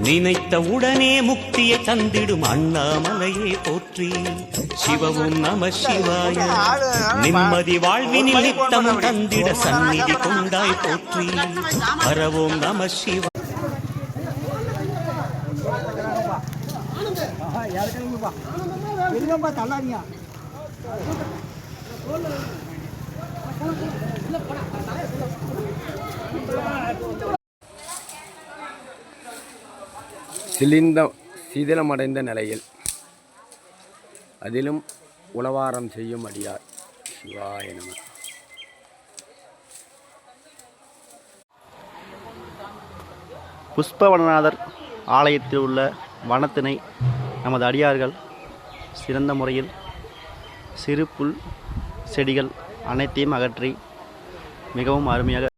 நினைத்த உடனே முக்தியை தந்திடும் அண்ணாமலையே போற்றி. சிவவும் நம சிவாய. நிம்மதி வாழ்வினில் நித்தமும் தந்திட சந்நிதி கொண்டாய் போற்றி. ஹரவோம் நம சிவ. சீதளமடைந்த நிலையில் அதிலும் உளவாரம் செய்யும் அடியார். சிவாய நம. புஷ்பவனநாதர் ஆலயத்தில் உள்ள வனத்தினை நமது அடியார்கள் சிறந்த முறையில் சிறு புல் செடிகள் அனைத்தையும் அகற்றி மிகவும் அருமையாக